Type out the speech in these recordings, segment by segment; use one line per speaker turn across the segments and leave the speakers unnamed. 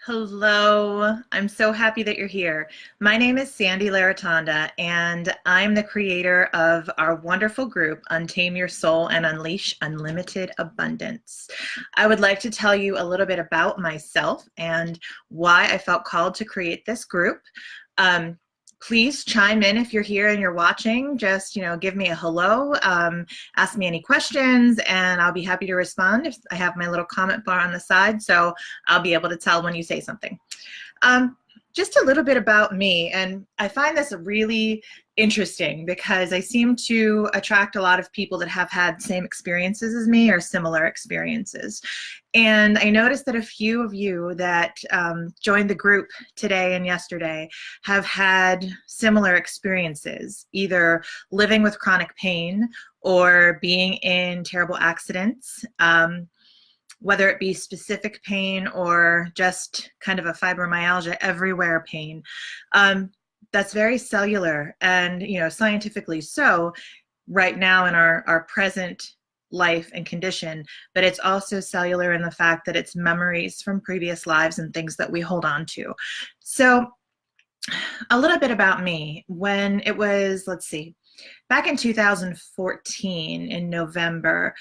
Hello, I'm so happy that you're here. My name is Sandy Laratonda, and I'm the creator of our wonderful group, Untame Your Soul and Unleash Unlimited Abundance. I would like to tell you a little bit about myself and why I felt called to create this group. Um, Please chime in if you're here and you're watching. Just, give me a hello, ask me any questions, and I'll be happy to respond. If I have my little comment bar on the side, so I'll be able to tell when you say something. Um, just a little bit about me, and I find this really interesting because I seem to attract a lot of people that have had same experiences as me or similar experiences. And I noticed that a few of you that joined the group today and yesterday have had similar experiences, either living with chronic pain or being in terrible accidents. Whether it be specific pain or just kind of a fibromyalgia everywhere pain. That's very cellular and, scientifically so right now in our present life and condition, but it's also cellular in the fact that it's memories from previous lives and things that we hold on to. So a little bit about me. When it was, let's see, back in 2014 in November,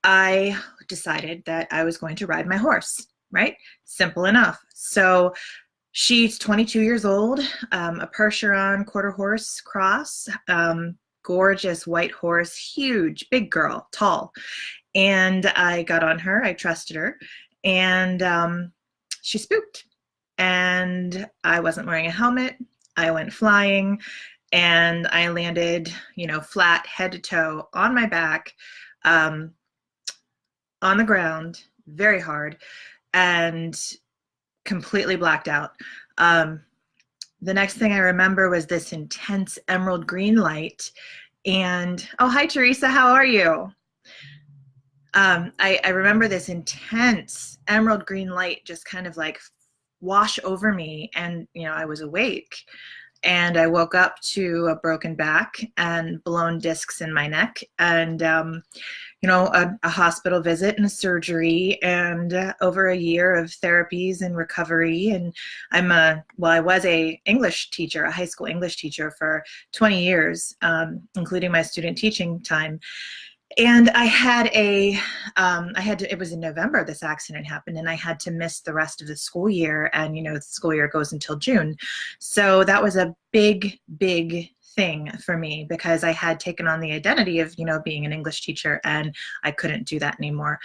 I decided that I was going to ride my horse, right? Simple enough. So she's 22 years old, a Percheron quarter horse cross, gorgeous white horse, huge, big girl, tall. And I got on her, I trusted her, and she spooked. And I wasn't wearing a helmet. I went flying and I landed, flat head to toe on my back, on the ground, very hard, and completely blacked out. The next thing I remember was this intense emerald green light. And, oh, hi, Teresa, how are you? I remember this intense emerald green light just kind of like wash over me. And, I was awake. And I woke up to a broken back and blown discs in my neck. And, a hospital visit and a surgery and over a year of therapies and recovery. And I was a English teacher, a high school English teacher for 20 years, including my student teaching time. And it was in November this accident happened, and I had to miss the rest of the school year. And, the school year goes until June. So that was a big, big thing for me because I had taken on the identity of, being an English teacher, and I couldn't do that anymore.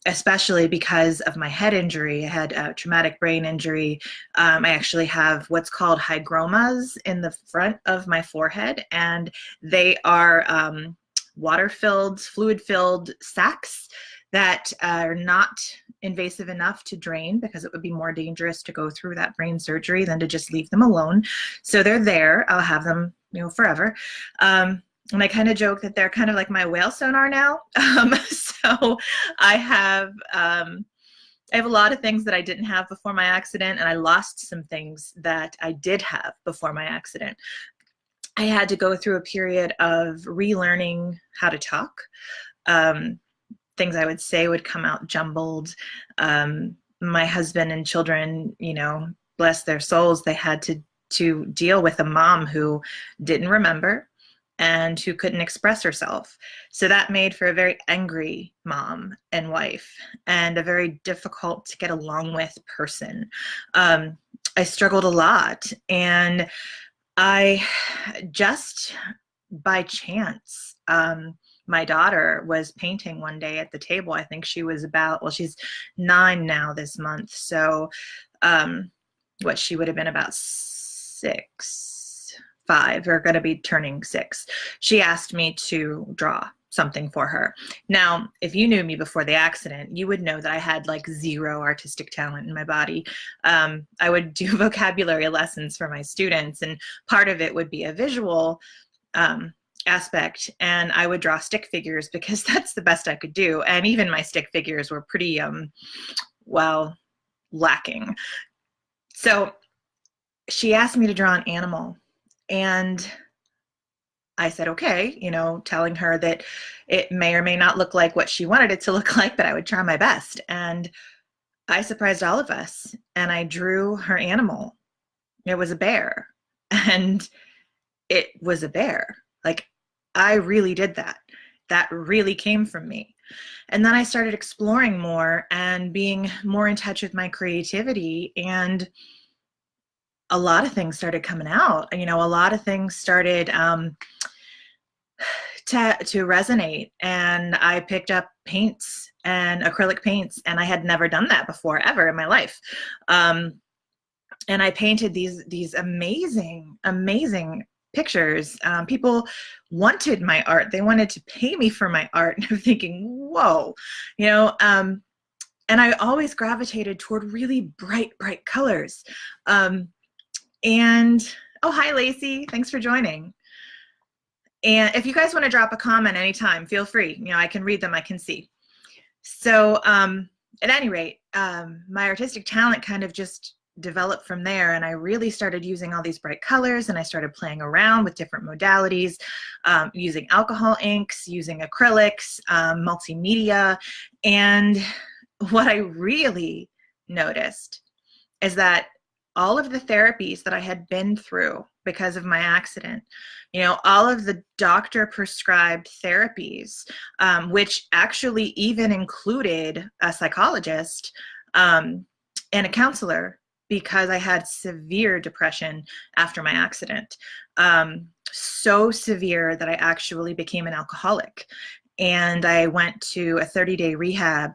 Especially because of my head injury. I had a traumatic brain injury. I actually have what's called hygromas in the front of my forehead, and they are water-filled, fluid-filled sacs that are not invasive enough to drain because it would be more dangerous to go through that brain surgery than to just leave them alone. So they're there. I'll have them, forever. And I kind of joke that they're kind of like my whale sonar now. So I have a lot of things that I didn't have before my accident, and I lost some things that I did have before my accident. I had to go through a period of relearning how to talk. Things I would say would come out jumbled. My husband and children, bless their souls, they had to deal with a mom who didn't remember and who couldn't express herself. So that made for a very angry mom and wife and a very difficult to get along with person. I struggled a lot, and I just by chance, my daughter was painting one day at the table. I think she was she's 9 now this month. So she would have been about 6, 5, or going to be turning 6. She asked me to draw something for her. Now, if you knew me before the accident, you would know that I had like zero artistic talent in my body. I would do vocabulary lessons for my students, and part of it would be a visual aspect, and I would draw stick figures because that's the best I could do. And even my stick figures were pretty, lacking. So she asked me to draw an animal, and I said, okay, telling her that it may or may not look like what she wanted it to look like, but I would try my best. And I surprised all of us and I drew her animal. It was a bear. And it was a bear. Like, I really did that. That really came from me. And then I started exploring more and being more in touch with my creativity. And a lot of things started coming out. You know, a lot of things started to resonate. And I picked up paints and acrylic paints, and I had never done that before ever in my life. And I painted these amazing, amazing pictures. People wanted my art. They wanted to pay me for my art. And I'm thinking, whoa, you know, and I always gravitated toward really bright, bright colors. And, oh, hi, Lacey. Thanks for joining. And if you guys want to drop a comment anytime, feel free. You know, I can read them, I can see. So at any rate, my artistic talent kind of just developed from there, and I really started using all these bright colors, and I started playing around with different modalities, using alcohol inks, using acrylics, multimedia. And what I really noticed is that all of the therapies that I had been through because of my accident, you know, all of the doctor prescribed therapies, which actually even included a psychologist and a counselor, because I had severe depression after my accident. So severe that I actually became an alcoholic. And I went to a 30-day rehab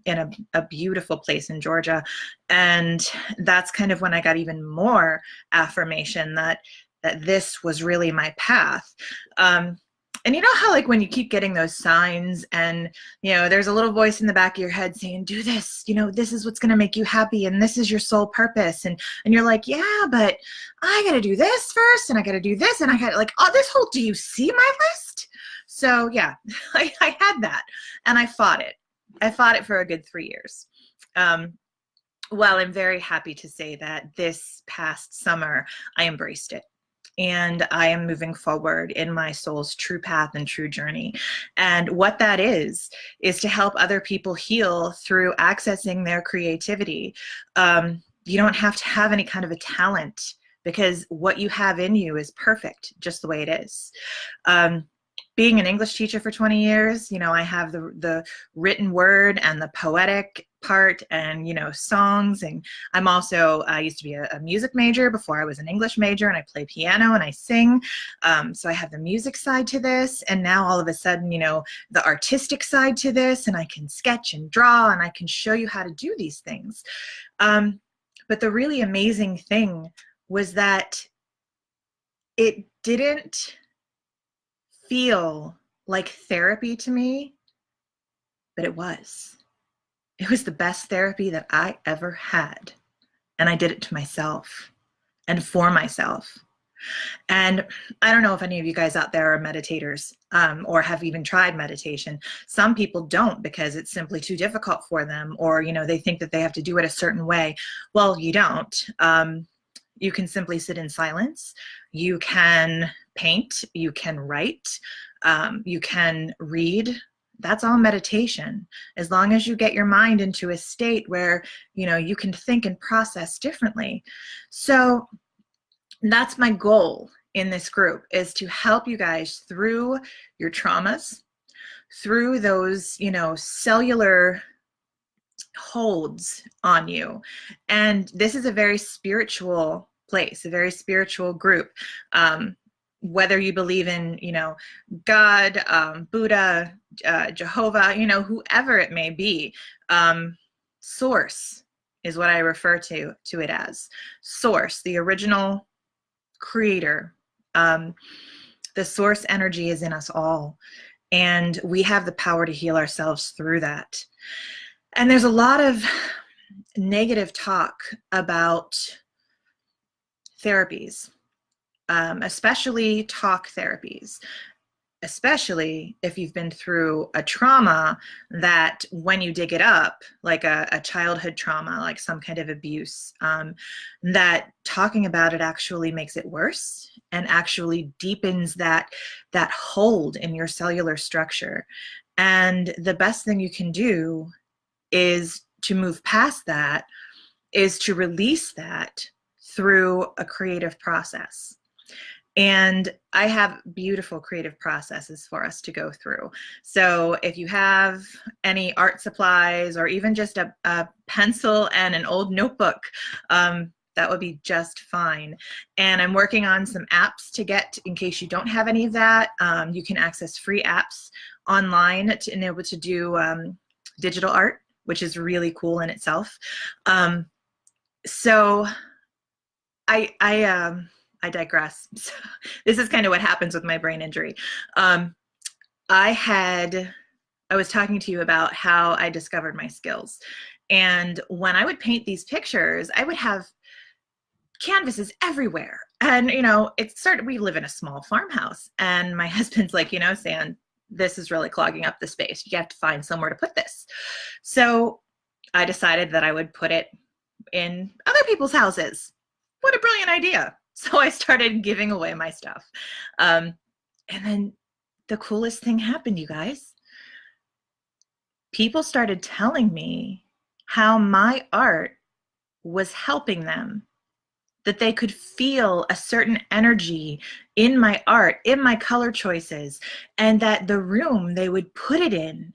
in a beautiful place in Georgia. And that's kind of when I got even more affirmation that this was really my path. And you know how, like, when you keep getting those signs and, you know, there's a little voice in the back of your head saying, do this, you know, this is what's going to make you happy, and this is your sole purpose. And you're like, yeah, but I got to do this first, and I got to do this, and I got like, oh, this whole, do you see my list? So yeah, I had that, and I fought it. I fought it for a good 3 years. Well, I'm very happy to say that this past summer, I embraced it. And I am moving forward in my soul's true path and true journey. And what that is to help other people heal through accessing their creativity. You don't have to have any kind of a talent, because what you have in you is perfect just the way it is. Being an English teacher for 20 years, you know, I have the written word and the poetic part, and, you know, songs. And I'm also, I used to be a music major before I was an English major, and I play piano and I sing. So I have the music side to this, and now all of a sudden, you know, the artistic side to this, and I can sketch and draw, and I can show you how to do these things. But the really amazing thing was that it didn't feel like therapy to me, but it was. It was the best therapy that I ever had. And I did it to myself and for myself. And I don't know if any of you guys out there are meditators or have even tried meditation. Some people don't, because it's simply too difficult for them, or, you know, they think that they have to do it a certain way. Well, you don't. You can simply sit in silence. You can paint, you can write, you can read. That's all meditation, as long as you get your mind into a state where, you know, you can think and process differently. So that's my goal in this group, is to help you guys through your traumas, through those, you know, cellular holds on you. And this is a very spiritual place, a very spiritual group. Whether you believe in, you know, God, Buddha, Jehovah, you know, whoever it may be, source is what I refer to it as. Source, the original creator. The source energy is in us all, and we have the power to heal ourselves through that. And there's a lot of negative talk about therapies, especially talk therapies, especially if you've been through a trauma that, when you dig it up, like a childhood trauma, like some kind of abuse, that talking about it actually makes it worse and actually deepens that hold in your cellular structure. And the best thing you can do is to move past that is to release that through a creative process. And I have beautiful creative processes for us to go through. So if you have any art supplies or even just a pencil and an old notebook, that would be just fine. And I'm working on some apps to get, in case you don't have any of that. You can access free apps online to enable to do digital art, which is really cool in itself. So I digress. So this is kind of what happens with my brain injury. I was talking to you about how I discovered my skills. And when I would paint these pictures, I would have canvases everywhere. And, you know, we live in a small farmhouse. And my husband's like, you know, San, this is really clogging up the space. You have to find somewhere to put this. So I decided that I would put it in other people's houses. What a brilliant idea. So I started giving away my stuff. And then the coolest thing happened, you guys. People started telling me how my art was helping them, that they could feel a certain energy in my art, in my color choices, and that the room they would put it in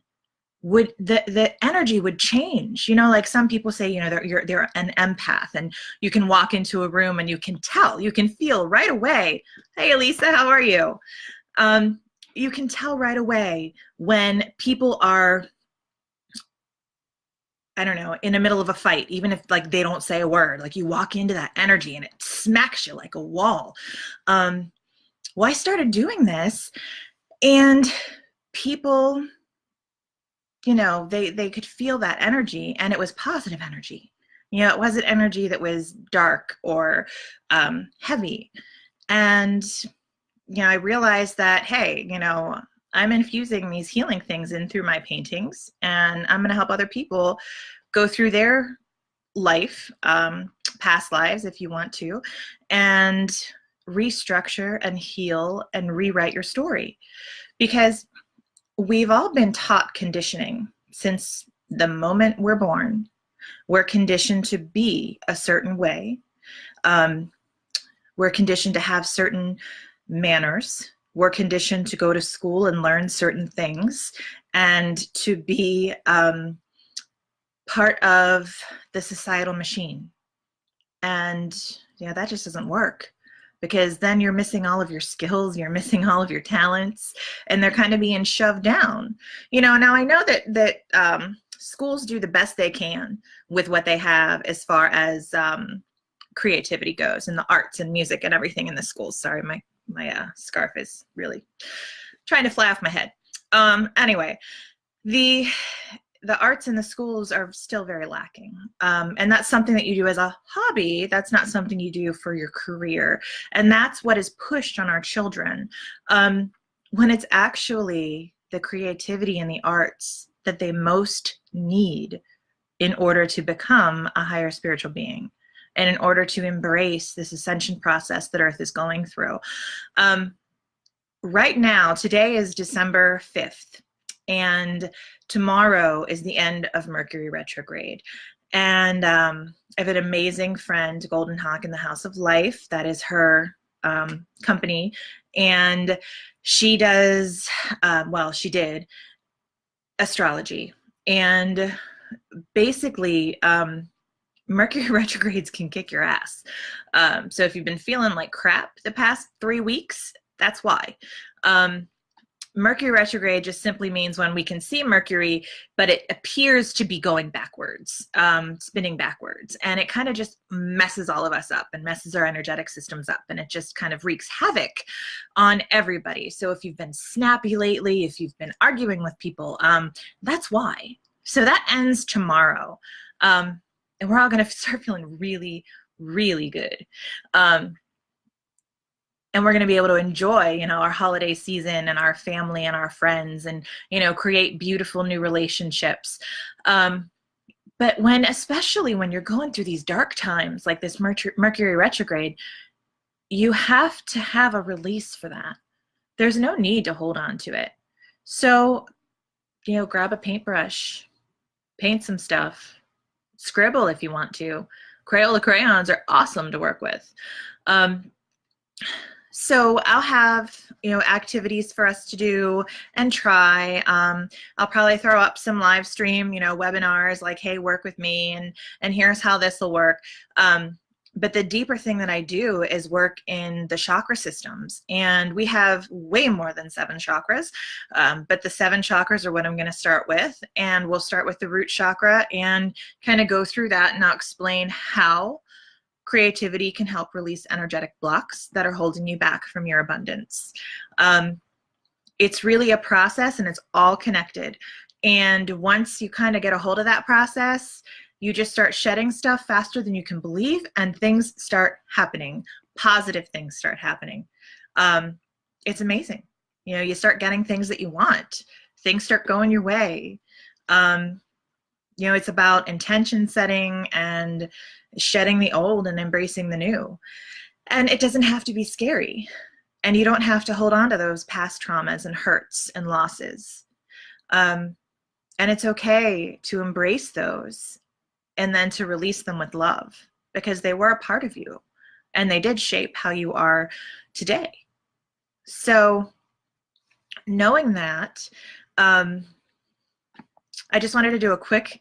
the energy would change. You know, like some people say, you know, they're an empath, and you can walk into a room and you can feel right away, hey Elisa, how are you? You can tell right away when people are, I don't know, in the middle of a fight, even if like they don't say a word, like you walk into that energy and it smacks you like a wall. Well, I started doing this, and people, you know, they could feel that energy, and it was positive energy. You know, it wasn't energy that was dark or heavy. And, you know, I realized that, hey, you know, I'm infusing these healing things in through my paintings, and I'm going to help other people go through their life, past lives, if you want to, and restructure and heal and rewrite your story. Because we've all been taught conditioning since the moment we're born. We're conditioned to be a certain way. We're conditioned to have certain manners. We're conditioned to go to school and learn certain things and to be part of the societal machine. And yeah, that just doesn't work, because then you're missing all of your skills, you're missing all of your talents, and they're kind of being shoved down. You know, now I know that schools do the best they can with what they have as far as creativity goes, and the arts and music and everything in the schools. Sorry, my scarf is really trying to fly off my head. Anyway, the arts in the schools are still very lacking. And that's something that you do as a hobby. That's not something you do for your career. And that's what is pushed on our children, when it's actually the creativity and the arts that they most need in order to become a higher spiritual being, and in order to embrace this ascension process that Earth is going through. Right now, today is December 5th. And tomorrow is the end of Mercury retrograde. And I have an amazing friend, Golden Hawk in the House of Life. That is her company. And she does, she did astrology. And basically, Mercury retrogrades can kick your ass. So if you've been feeling like crap the past 3 weeks, that's why. Mercury retrograde just simply means when we can see Mercury, but it appears to be going backwards, spinning backwards. And it kind of just messes all of us up and messes our energetic systems up. And it just kind of wreaks havoc on everybody. So if you've been snappy lately, if you've been arguing with people, that's why. So that ends tomorrow. And we're all going to start feeling really, really good. And we're going to be able to enjoy, you know, our holiday season and our family and our friends, and, you know, create beautiful new relationships. But especially when you're going through these dark times like this Mercury retrograde, you have to have a release for that. There's no need to hold on to it. So, you know, grab a paintbrush, paint some stuff, Scribble if you want to. Crayola crayons are awesome to work with. Um, so I'll have, activities for us to do and try. I'll probably throw up some live stream, webinars like, hey, work with me, and here's how this will work. But the deeper thing that I do is work in the chakra systems. And we have way more than 7 chakras, but the 7 chakras are what I'm going to start with. And we'll start with the root chakra and kind of go through that, and I'll explain how creativity can help release energetic blocks that are holding you back from your abundance. It's really a process, and it's all connected. And once you kind of get a hold of that process, you just start shedding stuff faster than you can believe, and things start happening. Positive things start happening. It's amazing. You start getting things that you want. Things start going your way. It's about intention setting and shedding the old and embracing the new. And it doesn't have to be scary. And you don't have to hold on to those past traumas and hurts and losses. And it's okay to embrace those and then to release them with love, because they were a part of you and they did shape how you are today. So knowing that, I just wanted to do a quick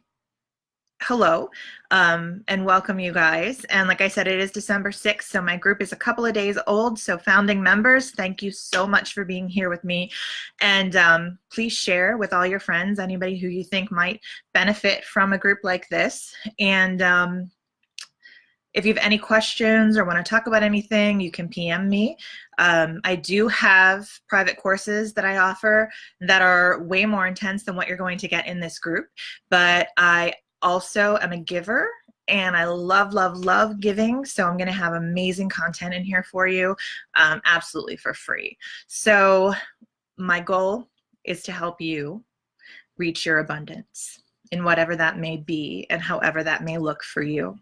hello and welcome you guys. And like I said, it is December 6th, so my group is a couple of days old. So founding members, thank you so much for being here with me. And please share with all your friends, anybody who you think might benefit from a group like this. And if you have any questions or want to talk about anything, you can PM me. I do have private courses that I offer that are way more intense than what you're going to get in this group, but I also am a giver, and I love, love, love giving. So I'm going to have amazing content in here for you, absolutely for free. So my goal is to help you reach your abundance in whatever that may be and however that may look for you.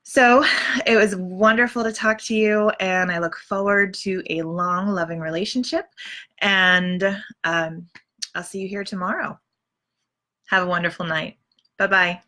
So it was wonderful to talk to you, and I look forward to a long, loving relationship. And I'll see you here tomorrow. Have a wonderful night. Bye-bye.